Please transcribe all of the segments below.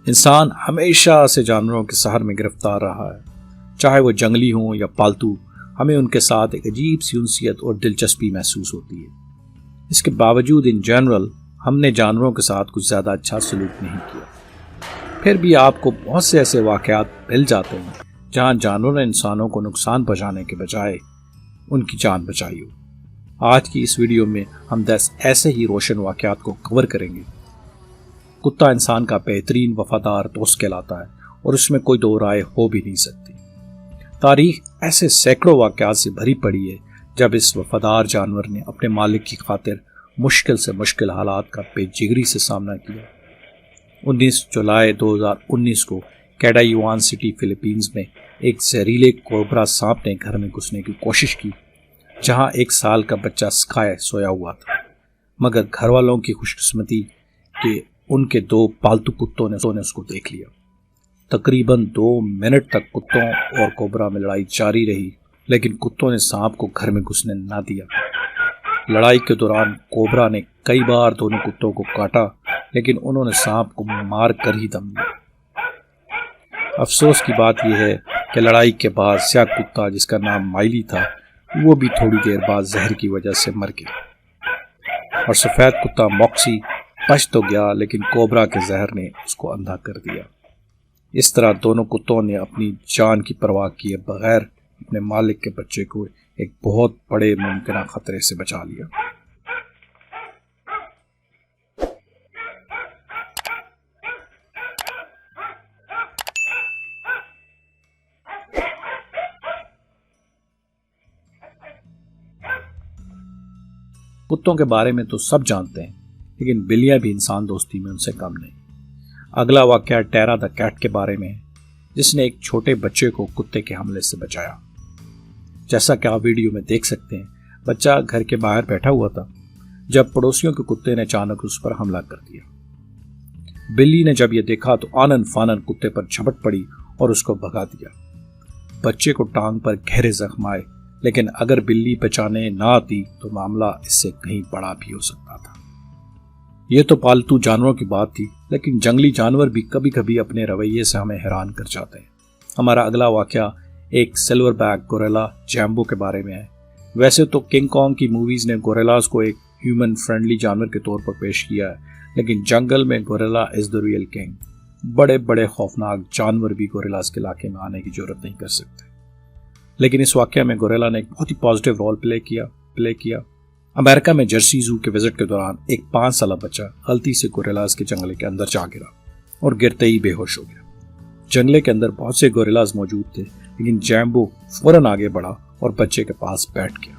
इंसान हमेशा से जानवरों के सहर में गिरफ्तार रहा है, चाहे वो जंगली हों या पालतू। हमें उनके साथ एक अजीब सी उनसियत और दिलचस्पी महसूस होती है। इसके बावजूद इन जनरल हमने जानवरों के साथ कुछ ज़्यादा अच्छा सलूक नहीं किया। फिर भी आपको बहुत से ऐसे वाक़यात मिल जाते हैं जहाँ जानवरों ने इंसानों को नुकसान पहुँचाने के बजाय उनकी जान बचाई हो। आज की इस वीडियो में हम 10 ऐसे ही रोशन वाक़यात को कवर करेंगे। कुत्ता इंसान का बेहतरीन वफादार दोस्त कहलाता है और उसमें कोई दो राय हो भी नहीं सकती। तारीख ऐसे सैकड़ों वाक़यात से भरी पड़ी है जब इस वफादार जानवर ने अपने मालिक की खातिर मुश्किल से मुश्किल हालात का बेजिगरी से सामना किया। 19 जुलाई 2019 को कैडायुआन सिटी फिलीपींस में एक जहरीले कोबरा सांप ने घर में घुसने की कोशिश की, जहां 1 साल का बच्चा स्काई सोया हुआ था। मगर घर वालों की खुशकिस्मती के उनके 2 पालतू कुत्तों ने उसको देख लिया। तकरीबन 2 मिनट तक कुत्तों और कोबरा में लड़ाई जारी रही, लेकिन कुत्तों ने सांप को घर में घुसने ना दिया। लड़ाई के दौरान कोबरा ने कई बार दोनों कुत्तों को काटा, लेकिन उन्होंने सांप को मार कर ही दम लिया। अफसोस की बात यह है कि लड़ाई के बाद स्याह कुत्ता, जिसका नाम माइली था, वो भी थोड़ी देर बाद जहर की वजह से मर गया। और सफ़ेद कुत्ता मॉक्सी बच तो गया, लेकिन कोबरा के जहर ने उसको अंधा कर दिया। इस तरह दोनों कुत्तों ने अपनी जान की परवाह किए बगैर अपने मालिक के बच्चे को एक बहुत बड़े मुमकिन खतरे से बचा लिया। कुत्तों के बारे में तो सब जानते हैं, लेकिन बिल्लियां भी इंसान दोस्ती में उनसे कम नहीं। अगला वाक़या टेरा द कैट के बारे में है, जिसने एक छोटे बच्चे को कुत्ते के हमले से बचाया। जैसा कि आप वीडियो में देख सकते हैं, बच्चा घर के बाहर बैठा हुआ था जब पड़ोसियों के कुत्ते ने अचानक उस पर हमला कर दिया। बिल्ली ने जब यह देखा तो आनन फानन कुत्ते पर झपट पड़ी और उसको भगा दिया। बच्चे को टांग पर गहरे जख्म आए, लेकिन अगर बिल्ली बचाने ना आती तो मामला इससे कहीं बड़ा भी हो सकता था। यह तो पालतू जानवरों की बात थी, लेकिन जंगली जानवर भी कभी कभी अपने रवैये से हमें हैरान कर जाते हैं। हमारा अगला वाक़या एक सिल्वर बैक गोरिल्ला जैम्बो के बारे में है। वैसे तो किंग कॉन्ग की मूवीज़ ने गोरिल्लास को एक ह्यूमन फ्रेंडली जानवर के तौर पर पेश किया है, लेकिन जंगल में gorilla is the real king. बड़े बड़े खौफनाक जानवर भी गोरिल्लास के इलाके में आने की जरूरत नहीं कर सकते। लेकिन इस वाक़या में गोरिल्ला ने एक बहुत ही पॉजिटिव रोल प्ले किया। अमेरिका में जर्सी जू के विजिट के दौरान एक 5 साल बच्चा गलती से गोरिल्लास के जंगले के अंदर जा गिरा और गिरते ही बेहोश हो गया। जंगले के अंदर बहुत से गोरिल्लास मौजूद थे, लेकिन जैम्बो फौरन आगे बढ़ा और बच्चे के पास बैठ गया।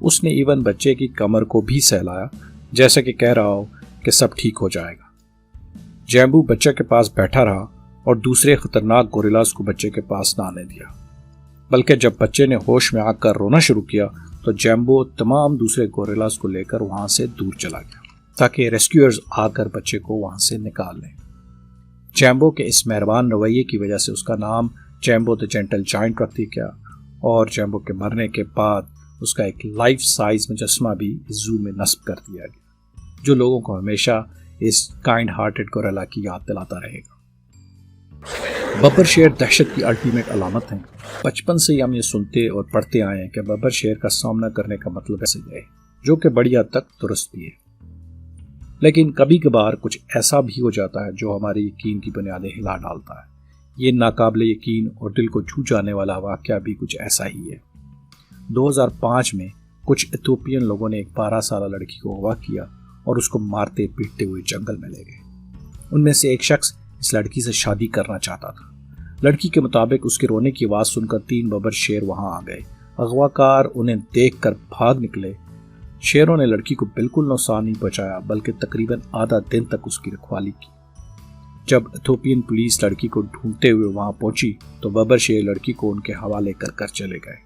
उसने इवन बच्चे की कमर को भी सहलाया, जैसा कि कह रहा हो कि सब ठीक हो जाएगा। जैम्बो बच्चे के पास बैठा रहा और दूसरे खतरनाक गोरिल्लास को बच्चे के पास ना आने दिया। बल्कि जब बच्चे ने होश में आकर रोना शुरू किया तो जैम्बो तमाम दूसरे गोरिल्लास को लेकर वहां से दूर चला गया, ताकि रेस्क्यूअर्स आकर बच्चे को वहां से निकाल लें। जैम्बो के इस मेहरबान रवैये की वजह से उसका नाम जैम्बो द जेंटल जायंट रख दिया गया, और जैम्बो के मरने के बाद उसका एक लाइफ साइज मुजस्मा भी इस जू में नस्ब कर दिया गया, जो लोगों को हमेशा इस काइंड हार्टेड गोरिल्ला की याद दिलाता रहेगा। बब्बर शेर दहशत की अल्टीमेट अलामत है। बचपन से ही हम ये सुनते और पढ़ते आए हैं कि बब्बर शेर का सामना करने का मतलब ऐसे है, जो कि बड़ी हद तक दुरुस्त भी है। लेकिन कभी कभार कुछ ऐसा भी हो जाता है जो हमारे यकीन की बुनियादें हिला डालता है। ये नाकाबिले यकीन और दिल को छू जाने वाला वाक़या भी कुछ ऐसा ही है। 2005 में कुछ इथियोपियन लोगों ने एक 12 साल लड़की को अगवा किया और उसको मारते पीटते हुए जंगल में ले गए। उनमें से एक शख्स इस लड़की से शादी करना चाहता था। लड़की के मुताबिक उसके रोने की आवाज़ सुनकर 3 बब्बर शेर वहां आ गए। अगवाकार उन्हें देखकर भाग निकले। शेरों ने लड़की को बिल्कुल नुकसान नहीं पहुंचाया, बल्कि तकरीबन आधा दिन तक उसकी रखवाली की। जब इथियोपियन पुलिस लड़की को ढूंढते हुए वहां पहुंची तो बब्बर शेर लड़की को उनके हवाले कर चले गए।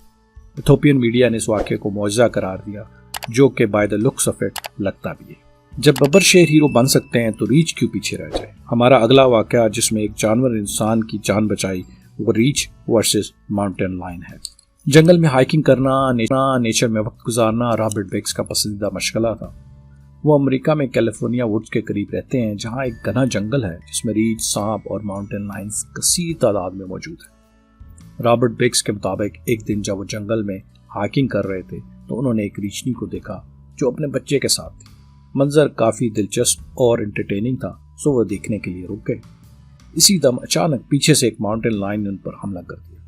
इथियोपियन मीडिया ने इस वाक़े को मौजज़ा करार दिया, जो कि by the looks of it लगता भी है। जब बब्बर शेर हीरो बन सकते हैं तो रीछ क्यों पीछे रह जाए। हमारा अगला वाक़या जिसमें एक जानवर इंसान की जान बचाई, वो रीछ वर्सेस माउंटेन लायन है। जंगल में हाइकिंग करना, नेचर में वक्त गुजारना रॉबर्ट बेक्स का पसंदीदा मशगला था। वो अमेरिका में कैलिफोर्निया वुड्स के करीब रहते हैं, जहाँ एक घना जंगल है जिसमें रीछ, सांप और माउंटेन लायंस कसीर तादाद में मौजूद है। रॉबर्ट बिग्स के मुताबिक एक दिन जब वो जंगल में हाइकिंग कर रहे थे तो उन्होंने एक रीछनी को देखा जो अपने बच्चे के साथ थी। मंजर काफी दिलचस्प और एंटरटेनिंग था, सो वो देखने के लिए रुक गए। इसी दम अचानक पीछे से एक माउंटेन लायन ने उन पर हमला कर दिया।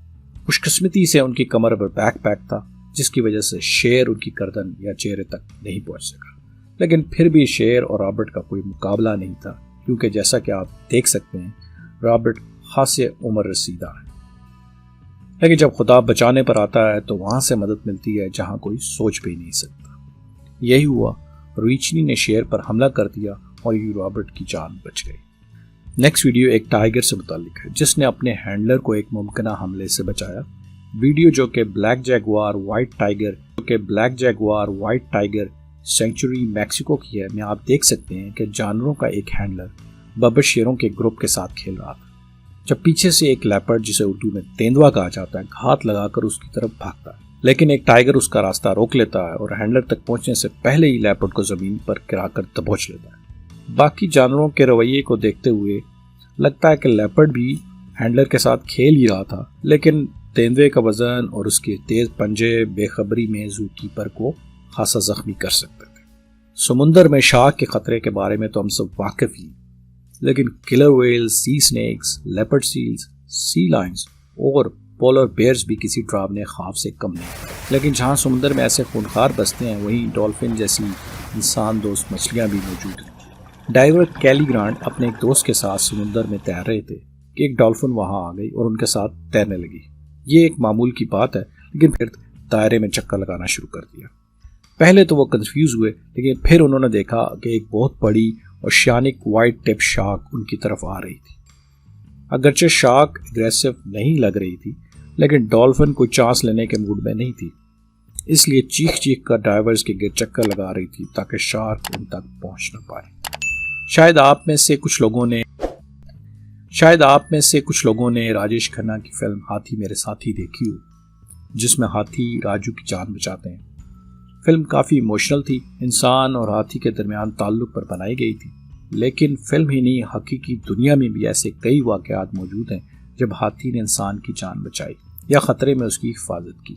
खुशकिस्मती से उनकी कमर पर बैकपैक था, जिसकी वजह से शेर उनकी गर्दन या चेहरे तक नहीं पहुंच सका। लेकिन फिर भी शेर और रॉबर्ट का कोई मुकाबला नहीं था, क्योंकि जैसा कि आप देख सकते हैं रॉबर्ट खासे उम्र रसीदा है। लेकिन जब खुदा बचाने पर आता है तो वहां से मदद मिलती है जहां कोई सोच भी नहीं सकता। यही हुआ, रीछनी ने शेर पर हमला कर दिया और ये रॉबर्ट की जान बच गई। नेक्स्ट वीडियो एक टाइगर से मुतालिक है जिसने अपने हैंडलर को एक मुमकिन हमले से बचाया। वीडियो जो कि Black Jaguar White Tiger Sanctuary Mexico की है, में आप देख सकते हैं कि जानवरों का एक हैंडलर बब्बर शेरों के ग्रुप के साथ खेल रहा था, जब पीछे से एक लेपर्ड, जिसे उर्दू में तेंदुआ कहा जाता है, घात लगाकर उसकी तरफ भागता है। लेकिन एक टाइगर उसका रास्ता रोक लेता है और हैंडलर तक पहुंचने से पहले ही लेपर्ड को जमीन पर गिराकर दबोच लेता है। बाकी जानवरों के रवैये को देखते हुए लगता है कि लेपर्ड भी हैंडलर के साथ खेल ही रहा था, लेकिन तेंदुए का वजन और उसके तेज पंजे बेखबरी में जू कीपर को खासा जख्मी कर सकते थे। समुंदर में शार्क के खतरे के बारे में तो हम सब वाकिफ ही, लेकिन किलर व्हेल्स, सी स्नेक्स, लेपर्ड सील्स, सी लायंस और पोलर बेयर्स भी किसी डरावने ख्वाब से कम नहीं। लेकिन जहां समुंदर में ऐसे खूंखार बसते हैं, वहीं डॉल्फिन जैसी इंसान दोस्त मछलियां भी मौजूद हैं। डाइवर कैली ग्रांट अपने एक दोस्त के साथ समुंदर में तैर रहे थे कि एक डॉल्फिन वहां आ गई और उनके साथ तैरने लगी। ये एक मामूल की बात है, लेकिन फिर दायरे में चक्कर लगाना शुरू कर दिया। पहले तो वो कंफ्यूज हुए, लेकिन फिर उन्होंने देखा कि एक बहुत बड़ी ओशियानिक वाइट टिप शार्क उनकी तरफ आ रही थी। अगरचे शार्क एग्रेसिव नहीं लग रही थी, लेकिन डॉल्फिन कोई चांस लेने के मूड में नहीं थी, इसलिए चीख चीख कर डाइवर्स के गिर चक्कर लगा रही थी ताकि शार्क उन तक पहुंच न पाए। शायद आप में से कुछ लोगों ने राजेश खन्ना की फिल्म हाथी मेरे साथी देखी हो, जिसमें हाथी राजू की जान बचाते हैं। फिल्म काफ़ी इमोशनल थी, इंसान और हाथी के दरमियान ताल्लुक पर बनाई गई थी। लेकिन फिल्म ही नहीं, हकीकी दुनिया में भी ऐसे कई वाक़यात मौजूद हैं जब हाथी ने इंसान की जान बचाई या ख़तरे में उसकी हिफाजत की।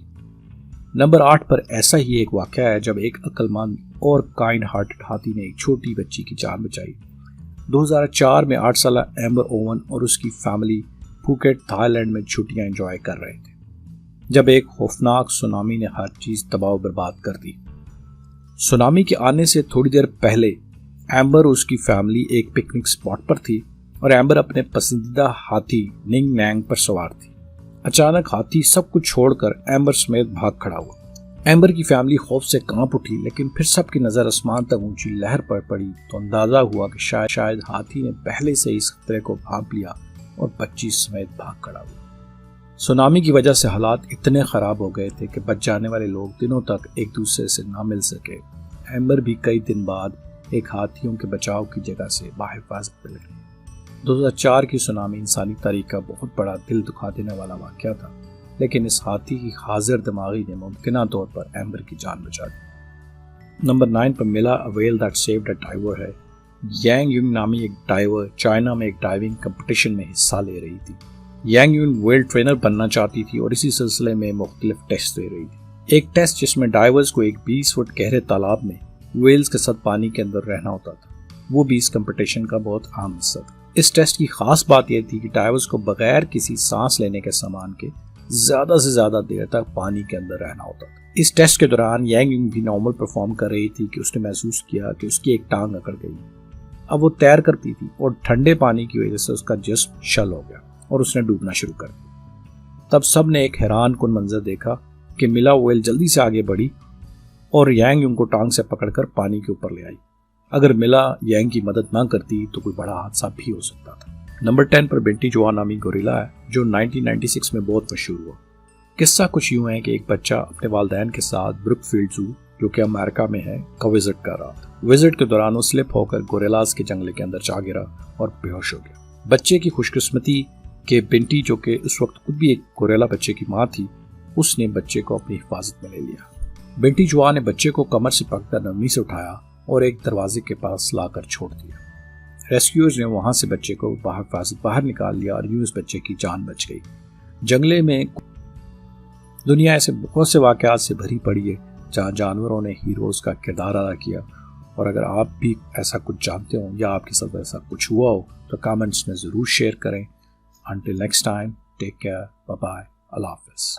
नंबर 8 पर ऐसा ही एक वाक़या है जब एक अक्लमंद और काइंड हार्टेड हाथी ने एक छोटी बच्ची की जान बचाई। 2004 में 8 साल एम्बर ओवन और उसकी फैमिली फुकेट थाईलैंड में छुट्टियां एंजॉय कर रहे थे, जब एक खौफनाक सुनामी ने हर चीज तबाह बर्बाद कर दी। सुनामी के आने से थोड़ी देर पहले एम्बर और उसकी फैमिली एक पिकनिक स्पॉट पर थी और एम्बर अपने पसंदीदा हाथी निंग नैंग पर सवार थी। अचानक हाथी सब कुछ छोड़कर एम्बर समेत भाग खड़ा हुआ। एम्बर की फैमिली खौफ से कांप उठी, लेकिन फिर सबकी नजर आसमान तक ऊंची लहर पर पड़ी तो अंदाजा हुआ कि शायद हाथी ने पहले से इस खतरे को भांप लिया और बच्ची समेत भाग खड़ा हुआ। सुनामी की वजह से हालात इतने खराब हो गए थे कि बच जाने वाले लोग दिनों तक एक दूसरे से ना मिल सके। एम्बर भी कई दिन बाद एक हाथियों के बचाव की जगह से बाहिफाजत मिल गई। 2004 की सुनामी इंसानी तारीख का बहुत बड़ा दिल दुखा देने वाला वाक़या था, लेकिन इस हाथी की हाजिर दिमागी ने मुमकिन तौर पर एम्बर की जान बचा दी। नंबर 9 पर मिला a whale that saved a diver है। यांग यूंग नामी एक डाइवर चाइना में एक डाइविंग कंपटीशन में हिस्सा ले रही थी। यांग यूंग व्हेल ट्रेनर बनना चाहती थी और इसी सिलसिले में मुख्तलिफ टेस्ट दे रही थी। एक टेस्ट जिसमें डाइवर्स को एक 20 फुट गहरे तालाब में व्हेल्स के साथ पानी के अंदर रहना होता था, वो भी इस कंपटीशन का बहुत आम हिस्सा था। इस टेस्ट की खास बात यह थी कि डाइवर्स को बगैर किसी सांस लेने के सामान के ज्यादा से ज्यादा देर तक पानी के अंदर रहना होता था। इस टेस्ट के दौरान यांग यूंग भी नॉर्मल परफॉर्म कर रही थी कि उसने महसूस किया कि उसकी एक टांग अकड़ गई। अब वो तैर करती थी और ठंडे पानी की वजह से उसका जिस्म शल हो गया और उसने डूबना शुरू कर दिया। तब सब ने एक हैरान कुन मंजर देखा कि मिला व्हेल जल्दी से आगे बढ़ी और यांग यूंग को टांग से पकड़कर पानी के ऊपर ले आई। अगर मिला यांग की मदद ना करती तो कोई बड़ा हादसा भी हो सकता था। नंबर 10 पर बेंटी जुआ नामी गोरिल्ला है जो 1996 में बहुत मशहूर हुआ। किस्सा कुछ यूं है कि एक बच्चा अपने वालिदैन के साथ ब्रुकफील्ड जू, जो कि अमेरिका में है, का विजिट कर रहा था। विजिट के दौरान वो स्लिप होकर गोरिल्लास के जंगल के अंदर जा गिरा और बेहोश हो गया। बच्चे की खुशकिस्मती कि बेंटी, जो कि उस वक्त खुद भी एक गोरिल्ला बच्चे की माँ थी, उसने बच्चे को अपनी हिफाजत में ले लिया। बेंटी जुआ ने बच्चे को कमर से पकड़कर नरमी से उठाया और एक दरवाजे के पास लाकर छोड़ दिया। रेस्क्यूअर्स ने वहां से बच्चे को बाहर निकाल लिया और यूं इस बच्चे की जान बच गई। जंगले में दुनिया ऐसे बहुत से वाकयात से भरी पड़ी है जहाँ जानवरों ने हीरोज का किरदार अदा किया। और अगर आप भी ऐसा कुछ जानते हो या आपके साथ ऐसा कुछ हुआ हो तो कमेंट्स में ज़रूर शेयर करें। Until next time, take care, bye bye, Allah Hafiz.